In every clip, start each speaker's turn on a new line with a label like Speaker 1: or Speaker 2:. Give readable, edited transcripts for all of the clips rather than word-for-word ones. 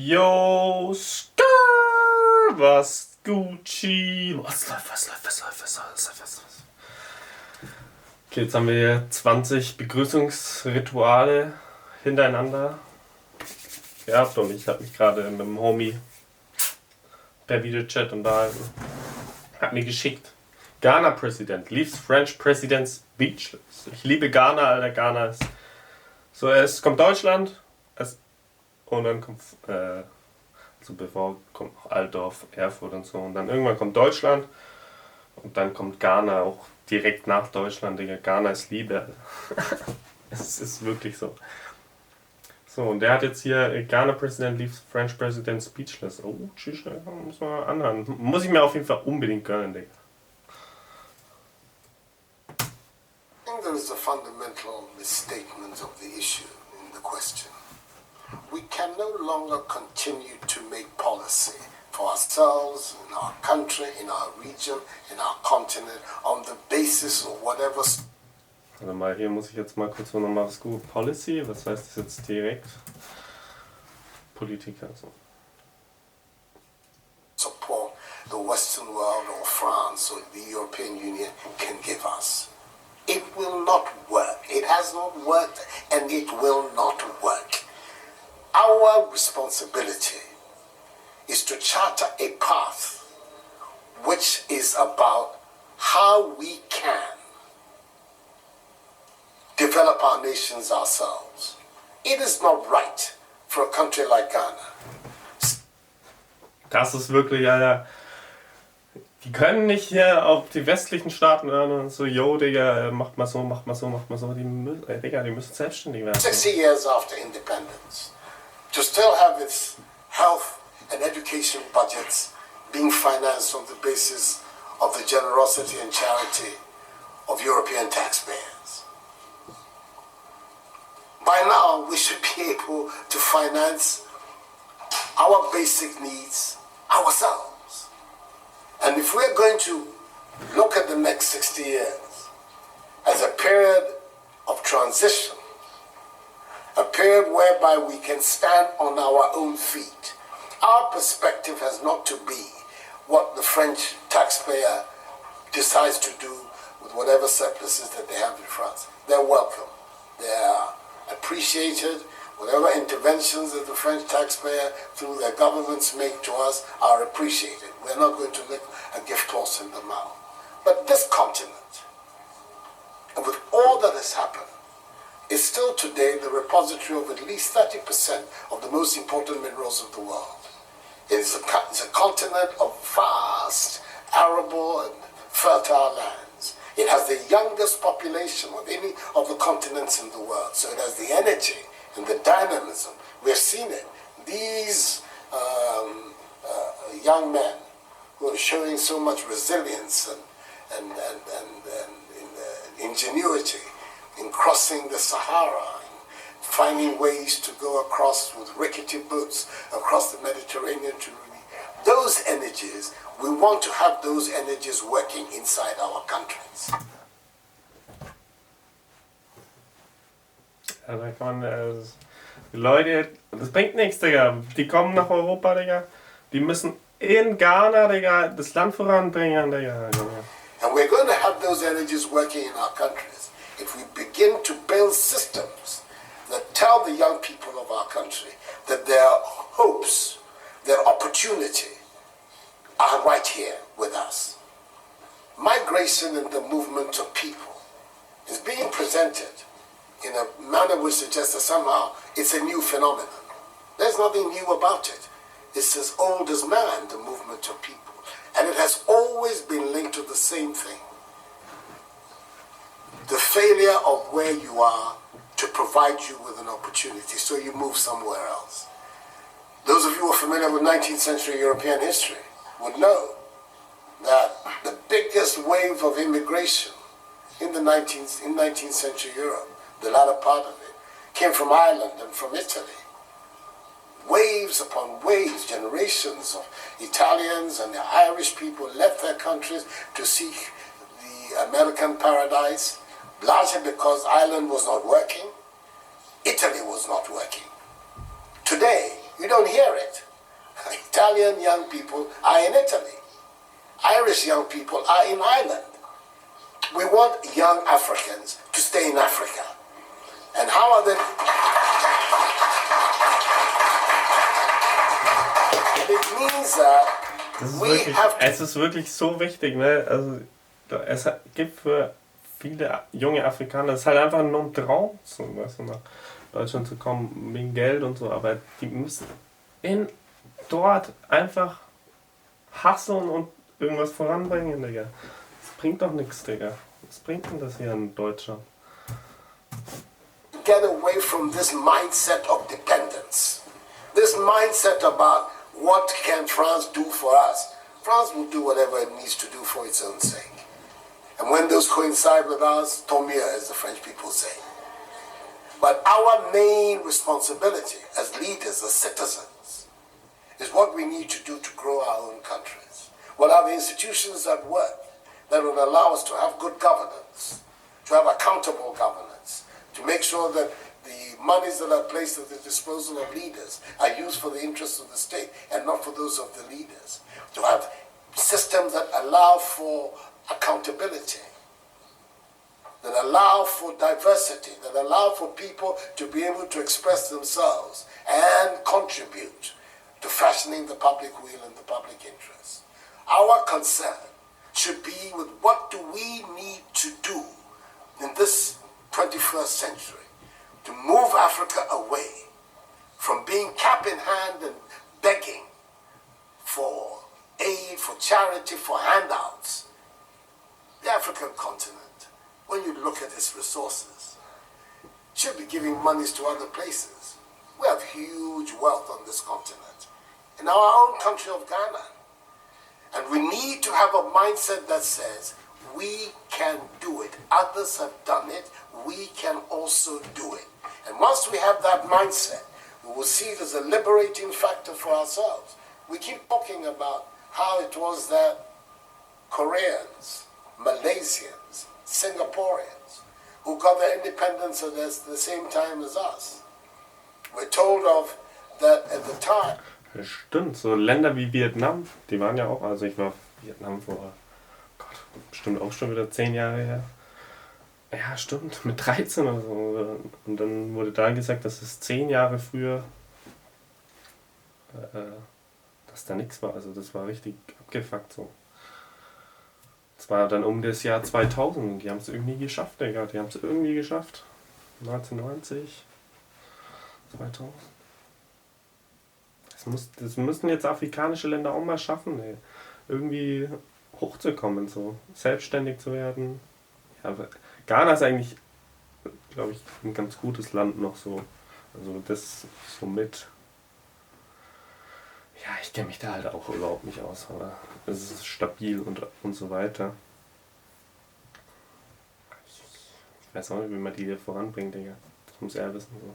Speaker 1: Yo, Skrrr, was Gucci? Was läuft? Okay, jetzt haben wir hier 20 Begrüßungsrituale hintereinander gehabt und ich habe mich gerade mit dem Homie per Videochat unterhalten. Hat mir geschickt. Ghana President leaves French President speechless. Ich liebe Ghana, Alter. Ghana ist so, es kommt Deutschland, und dann kommt, also bevor kommt noch Altdorf, Erfurt und so. Und dann irgendwann kommt Deutschland und dann kommt Ghana auch direkt nach Deutschland. Digga, Ghana ist Liebe. Es ist wirklich so. So, und der hat jetzt hier, Ghana President leaves French President speechless. Oh, tschüss, muss man anhören. Muss ich mir auf jeden Fall unbedingt gönnen, Digga.
Speaker 2: I think there is a fundamental misstatement of the issue in the question. We can no longer continue to make policy for ourselves, in our country, in our region, in our continent, on the basis of whatever.
Speaker 1: Also mal, hier muss ich jetzt mal kurz nochmal was googeln. Policy, was heißt das jetzt direkt? Politiker, so.
Speaker 2: Support the Western world or France or the European Union can give us. It will not work. It has not worked and it will not work. Our responsibility is to charter a path which is about how we can develop our nations ourselves. It is not right for a country like Ghana.
Speaker 1: Das ist wirklich, Alter. Die können nicht hier auf die westlichen Staaten hören und so, yo, Digga, macht mal so. Die müssen selbstständig werden.
Speaker 2: 60 years after independence, to still have its health and education budgets being financed on the basis of the generosity and charity of European taxpayers. By now, we should be able to finance our basic needs ourselves. And if we're going to look at the next 60 years as a period of transition, a period whereby we can stand on our own feet, our perspective has not to be what the French taxpayer decides to do with whatever surpluses that they have in France. They're welcome. They are appreciated. Whatever interventions that the French taxpayer through their governments make to us are appreciated. We're not going to lick a gift horse in the mouth. But this continent, and with all that has happened, is still today the repository of at least 30% of the most important minerals of the world. It's a continent of vast, arable and fertile lands. It has the youngest population of any of the continents in the world. So it has the energy and the dynamism. We've seen it. These young men who are showing so much resilience and ingenuity in crossing the Sahara, finding ways to go across with rickety boats across the Mediterranean to those energies. We want to have those energies working inside our countries.
Speaker 1: Also kann man, die Leute, das bringt nichts, Digga. Die kommen nach Europa, Digga. Die müssen in Ghana, Digga, das Land voranbringen, Digga.
Speaker 2: And we're going to have those energies working in our countries if we begin to build systems that tell the young people of our country that their hopes, their opportunity are right here with us. Migration and the movement of people is being presented in a manner which suggests that somehow it's a new phenomenon. There's nothing new about it. It's as old as man, the movement of people. And it has always been linked to the same thing. The failure of where you are to provide you with an opportunity, so you move somewhere else. Those of you who are familiar with 19th century European history would know that the biggest wave of immigration in 19th century Europe, the latter part of it, came from Ireland and from Italy. Waves upon waves, generations of Italians and the Irish people left their countries to seek the American paradise, largely because Ireland was not working, Italy was not working. Today, you don't hear it. Italian young people are in Italy. Irish young people are in Ireland. We want young Africans to stay in Africa. And how are they? It means
Speaker 1: es ist wirklich so wichtig, ne? Also es gibt für viele junge Afrikaner, es ist halt einfach nur ein Traum, so, weißt du, nach Deutschland zu kommen, wegen Geld und so, aber die müssen dort einfach hustlen und irgendwas voranbringen, Digga. Das bringt doch nichts, Digga. Was bringt denn das hier in Deutschland?
Speaker 2: Get away from this mindset of dependence. This mindset about what can France do for us. France will do whatever it needs to do for its own sake. And when those coincide with ours, tant mieux, as the French people say. But our main responsibility as leaders, as citizens, is what we need to do to grow our own countries. What are the institutions at work that will allow us to have good governance, to have accountable governance, to make sure that the monies that are placed at the disposal of leaders are used for the interests of the state and not for those of the leaders, to have systems that allow for accountability, that allow for diversity, that allow for people to be able to express themselves and contribute to fashioning the public will and the public interest. Our concern should be with what do we need to do in this 21st century to move Africa away from being cap in hand and begging for aid, for charity, for handouts. The African continent, when you look at its resources, should be giving monies to other places. We have huge wealth on this continent, in our own country of Ghana. And we need to have a mindset that says, we can do it. Others have done it. We can also do it. And once we have that mindset, we will see it as a liberating factor for ourselves. We keep talking about how it was that Koreans, Malaysians, Singaporeans, who got their independence at the same time as us. We're told of that at the time.
Speaker 1: Das stimmt, so Länder wie Vietnam, die waren ja auch, also ich war Vietnam vor, Gott, bestimmt auch schon wieder 10 Jahre her. Ja, stimmt, mit 13 oder so. Und dann wurde da gesagt, dass es 10 Jahre früher, dass da nichts war. Also das war richtig abgefuckt so. Das war dann um das Jahr 2000 und die haben es irgendwie geschafft, Digga. Die haben es irgendwie geschafft. 1990, 2000. Das müssen jetzt afrikanische Länder auch mal schaffen, ey. Irgendwie hochzukommen, so selbstständig zu werden. Ja, aber Ghana ist eigentlich, glaube ich, ein ganz gutes Land noch so. Also das so mit. Ja, ich kenne mich da halt auch überhaupt nicht aus, aber es ist stabil und so weiter. Ich weiß auch nicht, wie man die hier voranbringt, Digga. Das muss er wissen. So.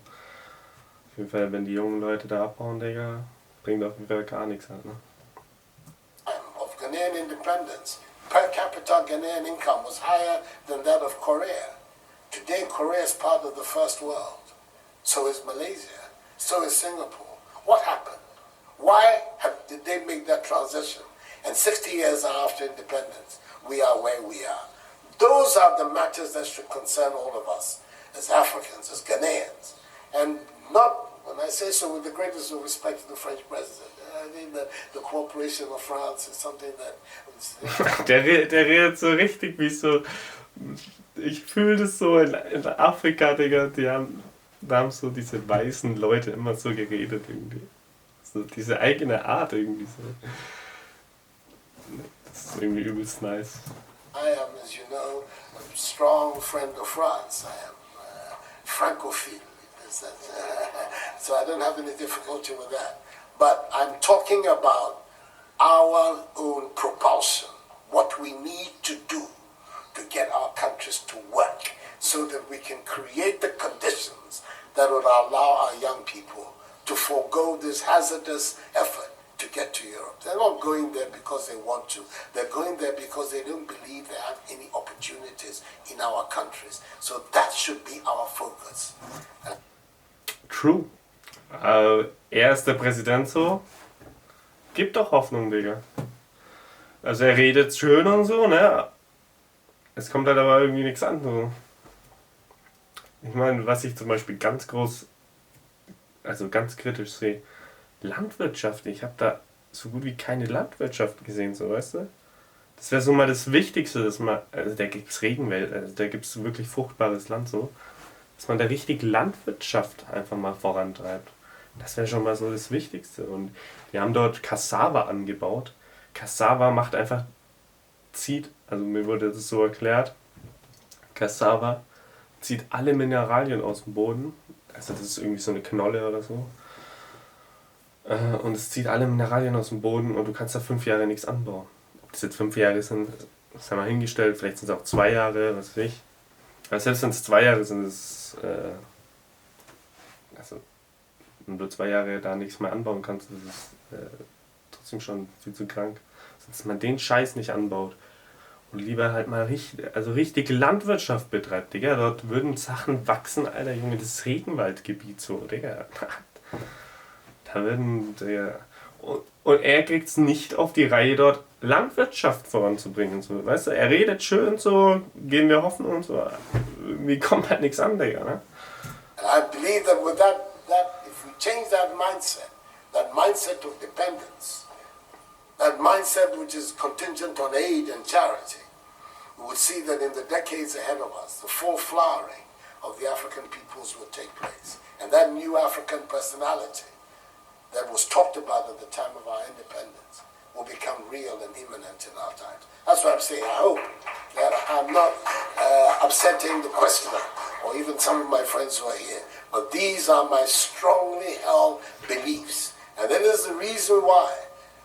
Speaker 1: Auf jeden Fall, wenn die jungen Leute da abhauen, Digga, bringt auf jeden Fall gar nichts halt, ne?
Speaker 2: Of Ghanaian independence, per capita Ghanaian income was higher than that of Korea. Today, Korea is part of the first world. So is Malaysia. So is Singapore. What happened? Why did they make that transition? And 60 years after independence, we are where we are. Those are the matters that should concern all of us as Africans, as Ghanaians. And not, when I say so, with the greatest of respect to the French president. I think that the cooperation of France is something that...
Speaker 1: der redet so richtig wie so... Ich fühle das so in Afrika, Digga, da haben so diese weißen Leute immer so geredet irgendwie. So diese eigene Art irgendwie so. Das ist irgendwie übelst nice.
Speaker 2: I am, as you know, a strong friend of France. I am Francophile. So I don't have any difficulty with that. But I'm talking about our own propulsion, what we need to do to get our countries to work so that we can create the conditions that would allow our young people to forego this hazardous effort to get to Europe. They're not going there because they want to. They're going there because they don't believe they have any opportunities in our countries. So that should be our focus.
Speaker 1: True. Er ist der Präsident so. Gibt doch Hoffnung, Digga. Also er redet schön und so, ne? Es kommt halt aber irgendwie nichts an. So. Ich meine, was ich zum Beispiel ganz groß, also ganz kritisch sehe, Landwirtschaft. Ich habe da so gut wie keine Landwirtschaft gesehen, so weißt du? Das wäre so mal das Wichtigste, dass man, also da gibt es Regenwälder, also da gibt es wirklich fruchtbares Land so, dass man da richtig Landwirtschaft einfach mal vorantreibt. Das wäre schon mal so das Wichtigste. Und die haben dort Cassava angebaut. Cassava macht einfach, zieht, also mir wurde das so erklärt, Cassava zieht alle Mineralien aus dem Boden. Also das ist irgendwie so eine Knolle oder so. Und es zieht alle Mineralien aus dem Boden und du kannst da 5 Jahre nichts anbauen. Ob das jetzt 5 Jahre sind, das haben wir hingestellt, vielleicht sind es auch 2 Jahre, was weiß ich. Aber selbst wenn es 2 Jahre sind, ist also wenn du 2 Jahre da nichts mehr anbauen kannst, das ist trotzdem schon viel zu krank. Dass man den Scheiß nicht anbaut und lieber halt mal richtig Landwirtschaft betreibt, Digga. Dort würden Sachen wachsen, Alter, Junge, das ist Regenwaldgebiet so, Digga. Da würden, Digga. Und er kriegt es nicht auf die Reihe, dort Landwirtschaft voranzubringen. So. Weißt du, er redet schön so, geben wir Hoffnung und so. Irgendwie kommt halt nichts an, Digga. Ne?
Speaker 2: And I believe that with that if we change that mindset of dependence, that mindset which is contingent on aid and charity, we would see that in the decades ahead of us, the full flowering of the African peoples will take place. And that new African personality that was talked about at the time of our independence will become real and imminent in our times. That's what I'm saying. I hope that I'm not upsetting the questioner or even some of my friends who are here. But these are my strongly held beliefs. And that is the reason why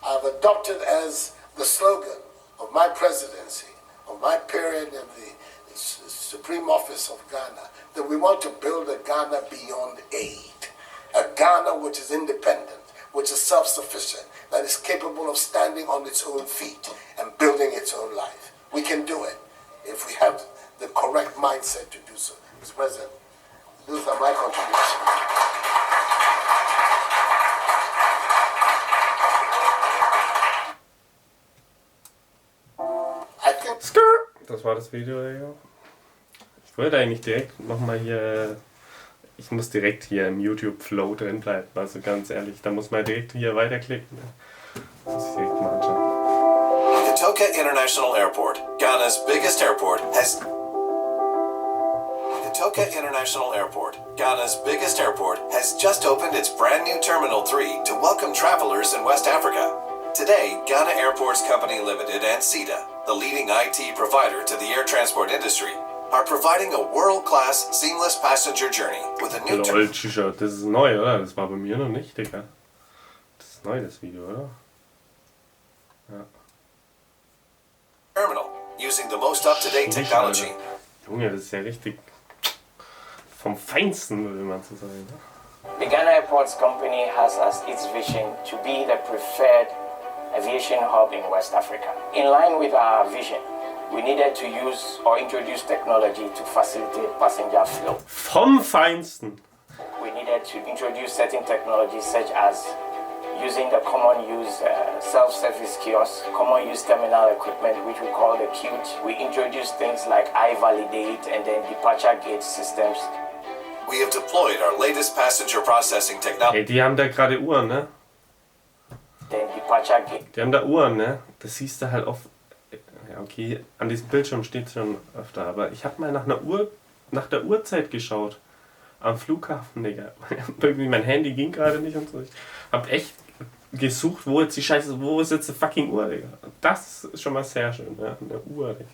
Speaker 2: I've adopted as the slogan of my presidency, of my period in the Supreme Office of Ghana, that we want to build a Ghana beyond aid. A Ghana which is independent, which is self-sufficient, that is capable of standing on its own feet and building its own life. We can do it if we have the correct mindset to do so. Mr. President, those are my contributions.
Speaker 1: Das war das Video, Digga. Ich wollte eigentlich direkt nochmal hier. Ich muss direkt hier im YouTube-Flow drin bleiben, also ganz ehrlich. Da muss man direkt hier weiterklicken. Das muss ich direkt mal anschauen.
Speaker 3: Itoka International Airport, Ghana's biggest airport, has just opened its brand new Terminal 3 to welcome travelers in West Africa. Today, Ghana Airports Company Limited and SETA, the leading IT provider to the air transport industry, are providing a world-class, seamless passenger journey with a new
Speaker 1: T-Shirt. Das ist neu, oder? Das war bei mir noch nicht, Digga. Das ist neu, das Video, oder? Ja.
Speaker 3: terminal using the most up-to-date technology.
Speaker 1: Junge, das ist ja richtig vom Feinsten, würde man so sagen. Ne?
Speaker 4: The Ghana Airports Company has as its vision to be the preferred aviation hub in West Africa. In line with our vision, we needed to use or introduce technology to facilitate passenger flow.
Speaker 1: Vom Feinsten.
Speaker 4: We needed to introduce certain technologies such as using the common use self-service kiosks, common use terminal equipment, which we call the QT. We introduced things like iValidate and then departure gate systems.
Speaker 3: We have deployed our latest passenger processing technology.
Speaker 1: Hey, die haben da gerade Uhren, ne?
Speaker 4: Then departure gate.
Speaker 1: Die haben da Uhren, ne? Das siehst du halt oft. Ja, okay, an diesem Bildschirm steht es schon öfter, aber ich habe mal nach der Uhrzeit geschaut. Am Flughafen, Digga. Irgendwie mein Handy ging gerade nicht und so. Ich hab echt gesucht, wo ist jetzt die fucking Uhr, Digga. Das ist schon mal sehr schön, ja? Eine Uhr, Digga.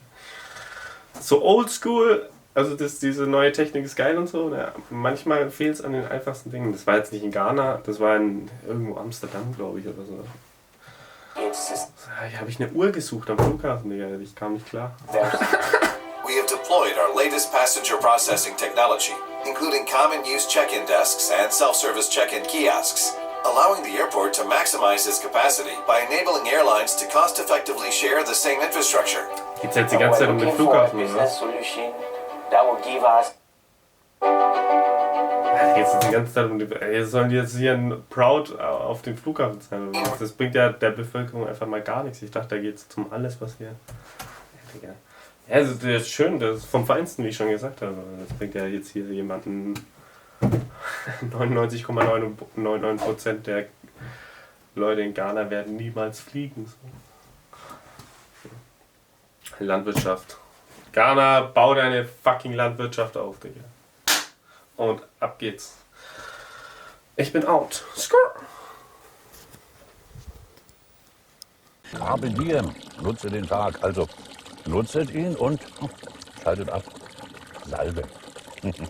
Speaker 1: So oldschool, also diese neue Technik ist geil und so. Ja, manchmal fehlt es an den einfachsten Dingen. Das war jetzt nicht in Ghana, das war in irgendwo Amsterdam, glaube ich, oder so. Hier habe ich eine Uhr gesucht am Flughafen, Digga. Ich kam nicht klar.
Speaker 3: We have deployed our latest passenger processing technology, including common use check-in desks and self-service check-in kiosks, allowing the airport to maximize its capacity by enabling airlines to cost-effectively share the same infrastructure.
Speaker 1: Geht's jetzt die ganze Zeit um den Flughafen, oder? Geht's jetzt die ganze Zeit um die... Sollen die jetzt hier ein Proud auf den Flughafen zahlen. Das bringt ja der Bevölkerung einfach mal gar nichts. Ich dachte, da geht es um alles, was wir... Ja, also das ist schön, das ist vom Feinsten, wie ich schon gesagt habe. Das bringt ja jetzt hier jemanden 99,99% der Leute in Ghana werden niemals fliegen. So. Landwirtschaft. Ghana, bau deine fucking Landwirtschaft auf, Digga. Und ab geht's. Ich bin out. Skrrr.
Speaker 5: Carpe diem, nutze den Tag. Also nutzet ihn und schaltet ab. Salve.